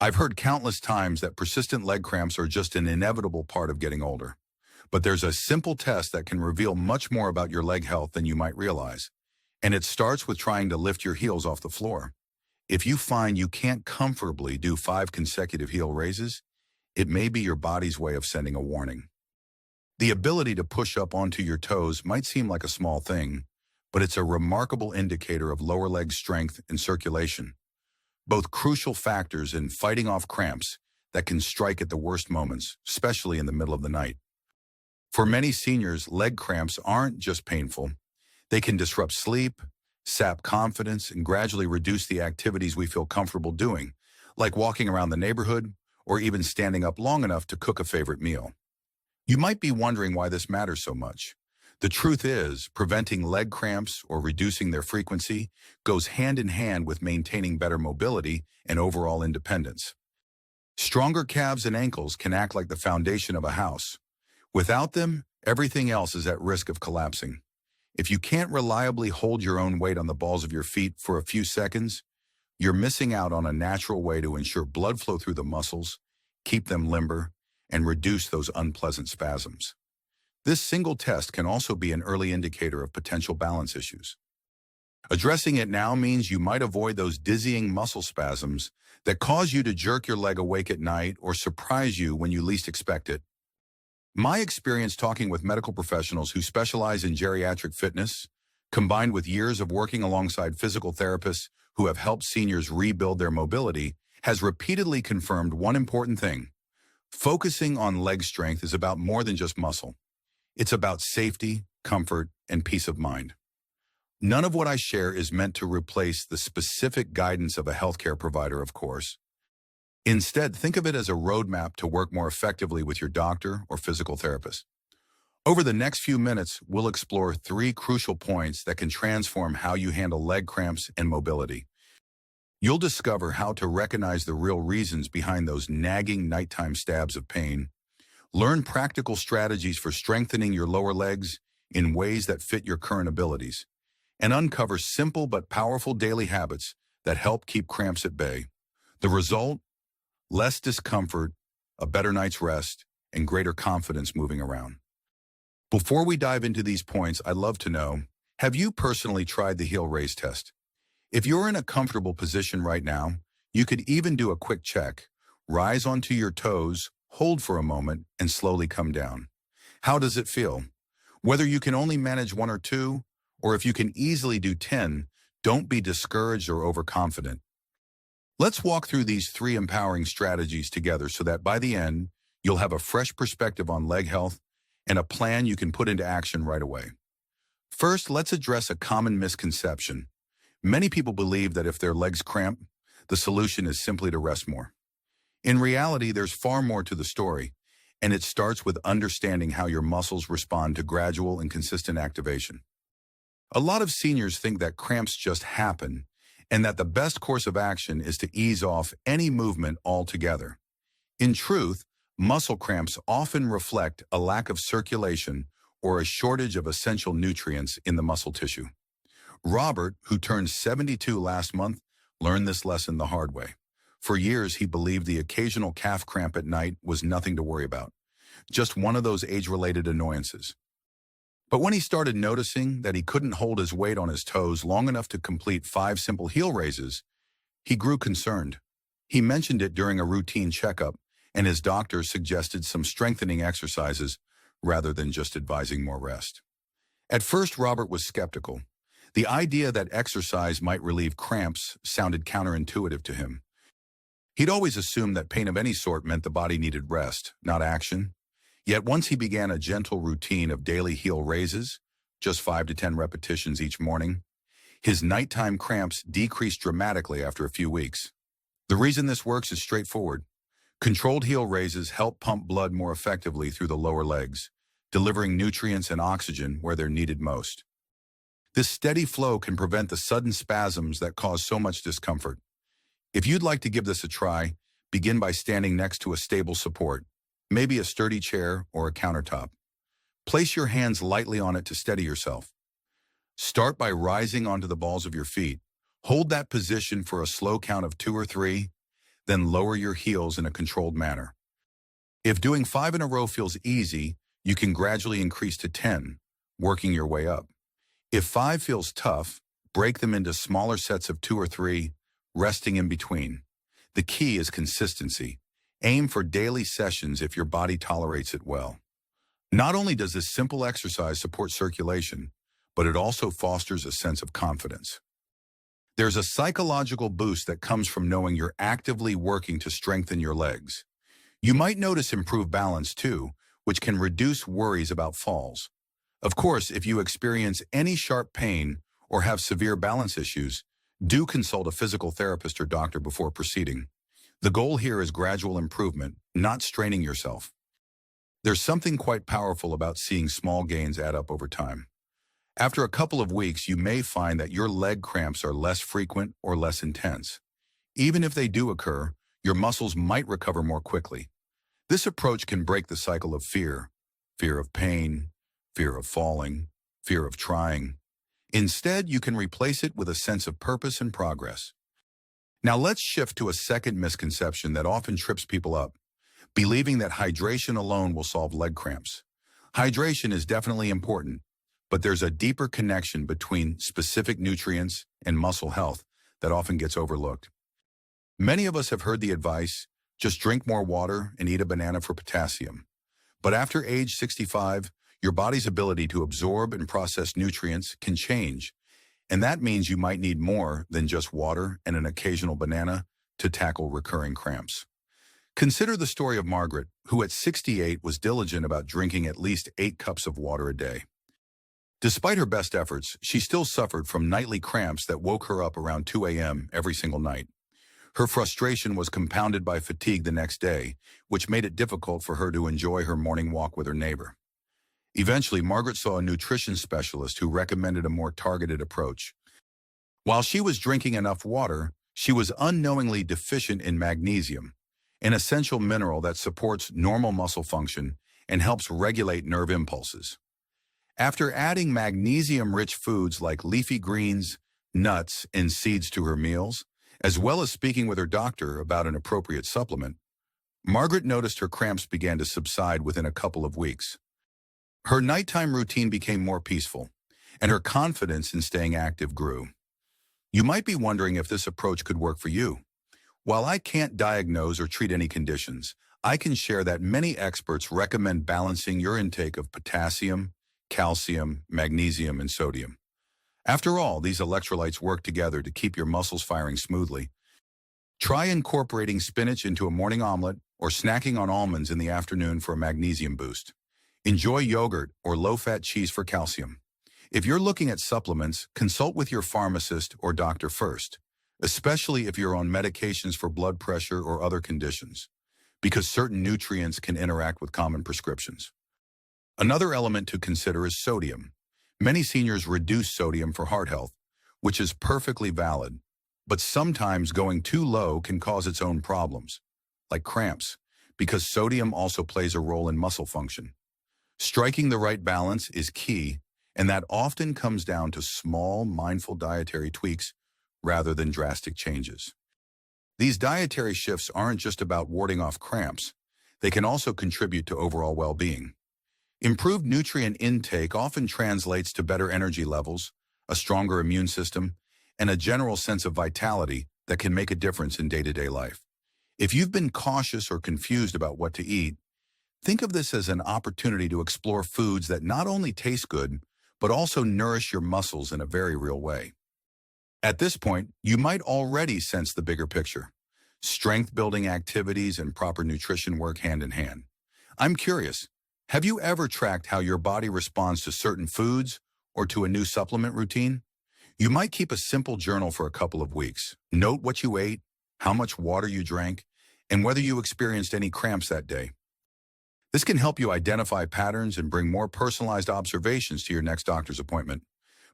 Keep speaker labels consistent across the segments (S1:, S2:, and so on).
S1: I've heard countless times that persistent leg cramps are just an inevitable part of getting older. But there's a simple test that can reveal much more about your leg health than you might realize. And it starts with trying to lift your heels off the floor. If you find you can't comfortably do 5 consecutive heel raises, it may be your body's way of sending a warning. The ability to push up onto your toes might seem like a small thing, but it's a remarkable indicator of lower leg strength and circulation, both crucial factors in fighting off cramps that can strike at the worst moments, especially in the middle of the night. For many seniors, leg cramps aren't just painful. They can disrupt sleep, sap confidence, and gradually reduce the activities we feel comfortable doing, like walking around the neighborhood or even standing up long enough to cook a favorite meal. You might be wondering why this matters so much. The truth is, preventing leg cramps or reducing their frequency goes hand in hand with maintaining better mobility and overall independence. Stronger calves and ankles can act like the foundation of a house. Without them, everything else is at risk of collapsing. If you can't reliably hold your own weight on the balls of your feet for a few seconds, you're missing out on a natural way to ensure blood flow through the muscles, keep them limber, and reduce those unpleasant spasms. This single test can also be an early indicator of potential balance issues. Addressing it now means you might avoid those dizzying muscle spasms that cause you to jerk your leg awake at night or surprise you when you least expect it. My experience talking with medical professionals who specialize in geriatric fitness, combined with years of working alongside physical therapists who have helped seniors rebuild their mobility, has repeatedly confirmed one important thing. Focusing on leg strength is about more than just muscle. It's about safety, comfort, and peace of mind. None of what I share is meant to replace the specific guidance of a healthcare provider, of course. Instead, think of it as a roadmap to work more effectively with your doctor or physical therapist. Over the next few minutes, we'll explore 3 crucial points that can transform how you handle leg cramps and mobility. You'll discover how to recognize the real reasons behind those nagging nighttime stabs of pain, learn practical strategies for strengthening your lower legs in ways that fit your current abilities, and uncover simple but powerful daily habits that help keep cramps at bay. The result? Less discomfort, a better night's rest, and greater confidence moving around. Before we dive into these points, I'd love to know, have you personally tried the heel raise test? If you're in a comfortable position right now, you could even do a quick check. Rise onto your toes, hold for a moment, and slowly come down. How does it feel? Whether you can only manage 1 or 2, or if you can easily do 10, don't be discouraged or overconfident. Let's walk through these 3 empowering strategies together so that by the end, you'll have a fresh perspective on leg health and a plan you can put into action right away. First, let's address a common misconception. Many people believe that if their legs cramp, the solution is simply to rest more. In reality, there's far more to the story, and it starts with understanding how your muscles respond to gradual and consistent activation. A lot of seniors think that cramps just happen, and that the best course of action is to ease off any movement altogether. In truth, muscle cramps often reflect a lack of circulation or a shortage of essential nutrients in the muscle tissue. Robert, who turned 72 last month, learned this lesson the hard way. For years, he believed the occasional calf cramp at night was nothing to worry about, just one of those age-related annoyances. But when he started noticing that he couldn't hold his weight on his toes long enough to complete 5 simple heel raises, he grew concerned. He mentioned it during a routine checkup, and his doctor suggested some strengthening exercises rather than just advising more rest. At first, Robert was skeptical. The idea that exercise might relieve cramps sounded counterintuitive to him. He'd always assumed that pain of any sort meant the body needed rest, not action. Yet once he began a gentle routine of daily heel raises, just 5 to 10 repetitions each morning, his nighttime cramps decreased dramatically after a few weeks. The reason this works is straightforward. Controlled heel raises help pump blood more effectively through the lower legs, delivering nutrients and oxygen where they're needed most. This steady flow can prevent the sudden spasms that cause so much discomfort. If you'd like to give this a try, begin by standing next to a stable support, maybe a sturdy chair or a countertop. Place your hands lightly on it to steady yourself. Start by rising onto the balls of your feet. Hold that position for a slow count of 2 or 3, then lower your heels in a controlled manner. If doing 5 in a row feels easy, you can gradually increase to 10, working your way up. If 5 feels tough, break them into smaller sets of 2 or 3, resting in between. The key is consistency. Aim for daily sessions if your body tolerates it well. Not only does this simple exercise support circulation, but it also fosters a sense of confidence. There's a psychological boost that comes from knowing you're actively working to strengthen your legs. You might notice improved balance too, which can reduce worries about falls. Of course, if you experience any sharp pain or have severe balance issues, do consult a physical therapist or doctor before proceeding. The goal here is gradual improvement, not straining yourself. There's something quite powerful about seeing small gains add up over time. After a couple of weeks, you may find that your leg cramps are less frequent or less intense. Even if they do occur, your muscles might recover more quickly. This approach can break the cycle of fear of pain, fear of falling, fear of trying. Instead, you can replace it with a sense of purpose and progress. Now let's shift to a second misconception that often trips people up, believing that hydration alone will solve leg cramps. Hydration is definitely important, but there's a deeper connection between specific nutrients and muscle health that often gets overlooked. Many of us have heard the advice, just drink more water and eat a banana for potassium. But after age 65, your body's ability to absorb and process nutrients can change, and that means you might need more than just water and an occasional banana to tackle recurring cramps. Consider the story of Margaret, who at 68 was diligent about drinking at least 8 cups of water a day. Despite her best efforts, she still suffered from nightly cramps that woke her up around 2 a.m. every single night. Her frustration was compounded by fatigue the next day, which made it difficult for her to enjoy her morning walk with her neighbor. Eventually, Margaret saw a nutrition specialist who recommended a more targeted approach. While she was drinking enough water, she was unknowingly deficient in magnesium, an essential mineral that supports normal muscle function and helps regulate nerve impulses. After adding magnesium-rich foods like leafy greens, nuts, and seeds to her meals, as well as speaking with her doctor about an appropriate supplement, Margaret noticed her cramps began to subside within a couple of weeks. Her nighttime routine became more peaceful, and her confidence in staying active grew. You might be wondering if this approach could work for you. While I can't diagnose or treat any conditions, I can share that many experts recommend balancing your intake of potassium, calcium, magnesium, and sodium. After all, these electrolytes work together to keep your muscles firing smoothly. Try incorporating spinach into a morning omelet or snacking on almonds in the afternoon for a magnesium boost. Enjoy yogurt or low-fat cheese for calcium. If you're looking at supplements, consult with your pharmacist or doctor first, especially if you're on medications for blood pressure or other conditions, because certain nutrients can interact with common prescriptions. Another element to consider is sodium. Many seniors reduce sodium for heart health, which is perfectly valid, but sometimes going too low can cause its own problems, like cramps, because sodium also plays a role in muscle function. Striking the right balance is key, and that often comes down to small, mindful dietary tweaks rather than drastic changes. These dietary shifts aren't just about warding off cramps. They can also contribute to overall well-being. Improved nutrient intake often translates to better energy levels, a stronger immune system, and a general sense of vitality that can make a difference in day-to-day life. If you've been cautious or confused about what to eat, think of this as an opportunity to explore foods that not only taste good, but also nourish your muscles in a very real way. At this point, you might already sense the bigger picture. Strength-building activities and proper nutrition work hand in hand. I'm curious, have you ever tracked how your body responds to certain foods or to a new supplement routine? You might keep a simple journal for a couple of weeks. Note what you ate, how much water you drank, and whether you experienced any cramps that day. This can help you identify patterns and bring more personalized observations to your next doctor's appointment.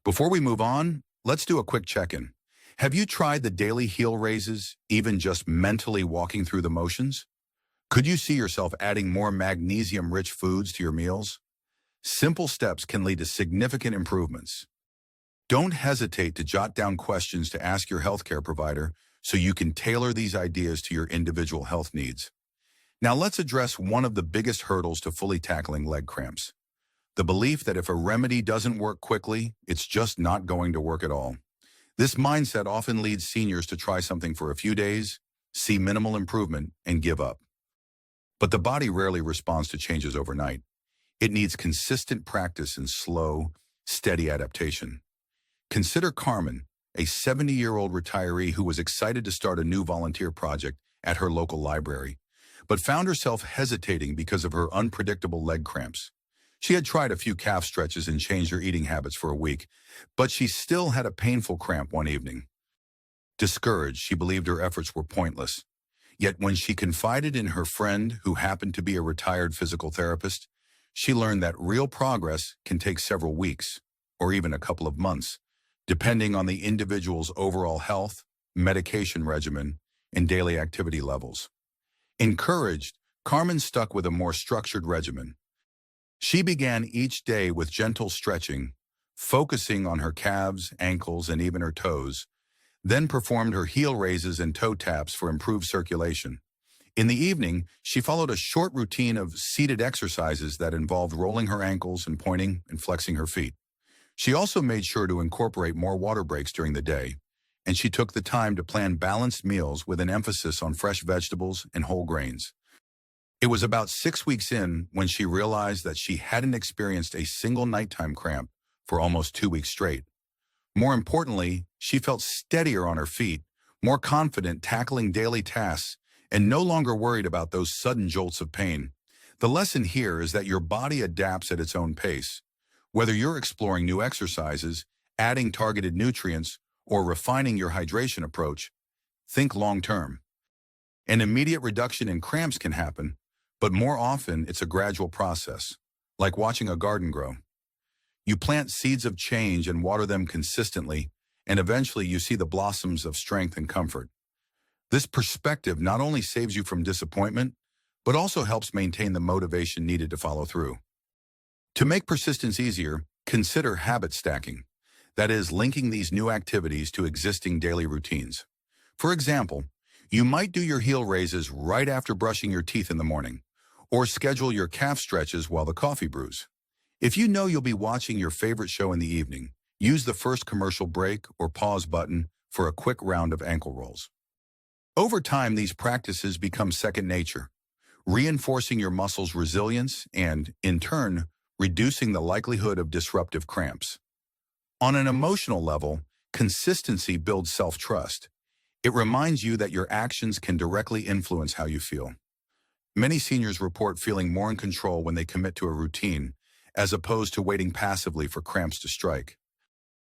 S1: Before we move on, let's do a quick check-in. Have you tried the daily heel raises, even just mentally walking through the motions? Could you see yourself adding more magnesium-rich foods to your meals? Simple steps can lead to significant improvements. Don't hesitate to jot down questions to ask your healthcare provider so you can tailor these ideas to your individual health needs. Now let's address one of the biggest hurdles to fully tackling leg cramps: the belief that if a remedy doesn't work quickly, it's just not going to work at all. This mindset often leads seniors to try something for a few days, see minimal improvement, and give up. But the body rarely responds to changes overnight. It needs consistent practice and slow, steady adaptation. Consider Carmen, a 70-year-old retiree who was excited to start a new volunteer project at her local library, but found herself hesitating because of her unpredictable leg cramps. She had tried a few calf stretches and changed her eating habits for a week, but she still had a painful cramp one evening. Discouraged, she believed her efforts were pointless. Yet when she confided in her friend, who happened to be a retired physical therapist, she learned that real progress can take several weeks, or even a couple of months, depending on the individual's overall health, medication regimen, and daily activity levels. Encouraged, Carmen stuck with a more structured regimen. She began each day with gentle stretching, focusing on her calves, ankles, and even her toes, then performed her heel raises and toe taps for improved circulation. In the evening, she followed a short routine of seated exercises that involved rolling her ankles and pointing and flexing her feet. She also made sure to incorporate more water breaks during the day, and she took the time to plan balanced meals with an emphasis on fresh vegetables and whole grains. It was about 6 weeks in when she realized that she hadn't experienced a single nighttime cramp for almost 2 weeks straight. More importantly, she felt steadier on her feet, more confident tackling daily tasks, and no longer worried about those sudden jolts of pain. The lesson here is that your body adapts at its own pace. Whether you're exploring new exercises, adding targeted nutrients, or refining your hydration approach, think long-term. An immediate reduction in cramps can happen, but more often it's a gradual process, like watching a garden grow. You plant seeds of change and water them consistently, and eventually you see the blossoms of strength and comfort. This perspective not only saves you from disappointment, but also helps maintain the motivation needed to follow through. To make persistence easier, consider habit stacking. That is, linking these new activities to existing daily routines. For example, you might do your heel raises right after brushing your teeth in the morning, or schedule your calf stretches while the coffee brews. If you know you'll be watching your favorite show in the evening, use the first commercial break or pause button for a quick round of ankle rolls. Over time, these practices become second nature, reinforcing your muscles' resilience and, in turn, reducing the likelihood of disruptive cramps. On an emotional level, consistency builds self-trust. It reminds you that your actions can directly influence how you feel. Many seniors report feeling more in control when they commit to a routine, as opposed to waiting passively for cramps to strike.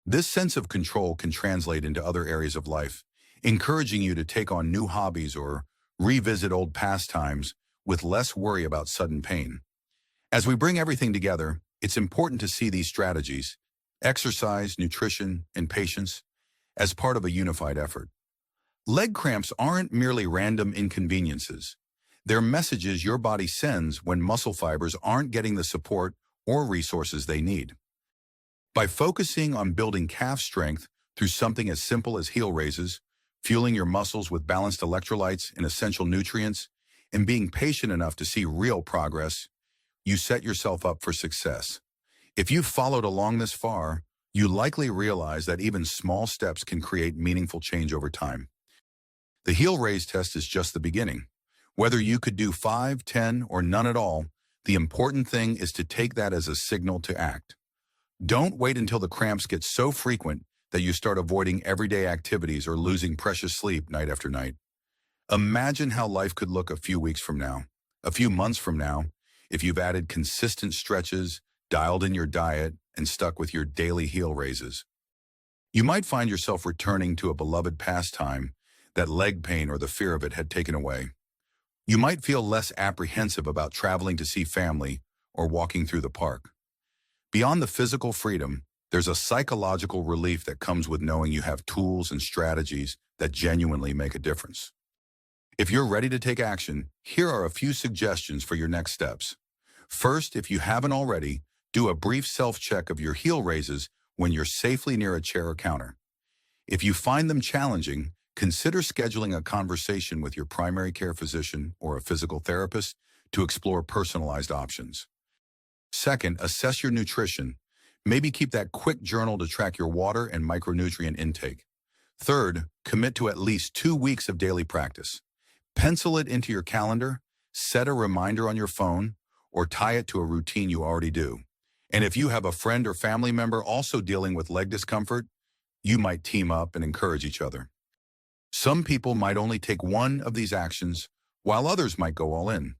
S1: This sense of control can translate into other areas of life, encouraging you to take on new hobbies or revisit old pastimes with less worry about sudden pain. As we bring everything together, it's important to see these strategies, exercise, nutrition, and patience, as part of a unified effort. Leg cramps aren't merely random inconveniences. They're messages your body sends when muscle fibers aren't getting the support or resources they need. By focusing on building calf strength through something as simple as heel raises, fueling your muscles with balanced electrolytes and essential nutrients, and being patient enough to see real progress, you set yourself up for success. If you've followed along this far, you likely realize that even small steps can create meaningful change over time. The heel raise test is just the beginning. Whether you could do 5, 10, or none at all, the important thing is to take that as a signal to act. Don't wait until the cramps get so frequent that you start avoiding everyday activities or losing precious sleep night after night. Imagine how life could look a few weeks from now, a few months from now, if you've added consistent stretches, dialed in your diet, and stuck with your daily heel raises. You might find yourself returning to a beloved pastime that leg pain or the fear of it had taken away. You might feel less apprehensive about traveling to see family or walking through the park. Beyond the physical freedom, there's a psychological relief that comes with knowing you have tools and strategies that genuinely make a difference. If you're ready to take action, here are a few suggestions for your next steps. First, if you haven't already, do a brief self-check of your heel raises when you're safely near a chair or counter. If you find them challenging, consider scheduling a conversation with your primary care physician or a physical therapist to explore personalized options. Second, assess your nutrition. Maybe keep that quick journal to track your water and micronutrient intake. Third, commit to at least 2 weeks of daily practice. Pencil it into your calendar, set a reminder on your phone, or tie it to a routine you already do. And if you have a friend or family member also dealing with leg discomfort, you might team up and encourage each other. Some people might only take one of these actions, while others might go all in.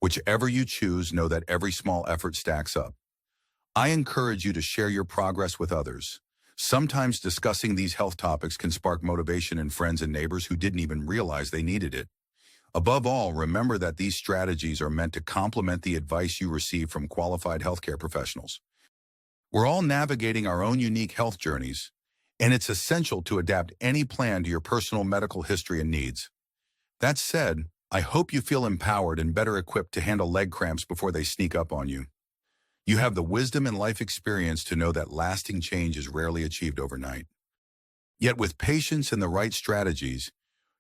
S1: Whichever you choose, know that every small effort stacks up. I encourage you to share your progress with others. Sometimes discussing these health topics can spark motivation in friends and neighbors who didn't even realize they needed it. Above all, remember that these strategies are meant to complement the advice you receive from qualified healthcare professionals. We're all navigating our own unique health journeys, and it's essential to adapt any plan to your personal medical history and needs. That said, I hope you feel empowered and better equipped to handle leg cramps before they sneak up on you. You have the wisdom and life experience to know that lasting change is rarely achieved overnight. Yet with patience and the right strategies,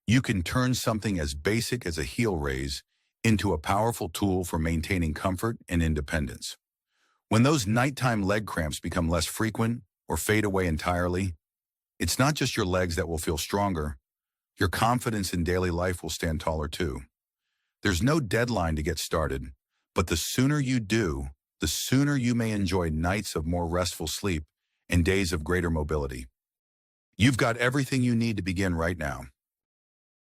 S1: you can turn something as basic as a heel raise into a powerful tool for maintaining comfort and independence. When those nighttime leg cramps become less frequent or fade away entirely, it's not just your legs that will feel stronger. Your confidence in daily life will stand taller too. There's no deadline to get started, but the sooner you do, the sooner you may enjoy nights of more restful sleep and days of greater mobility. You've got everything you need to begin right now.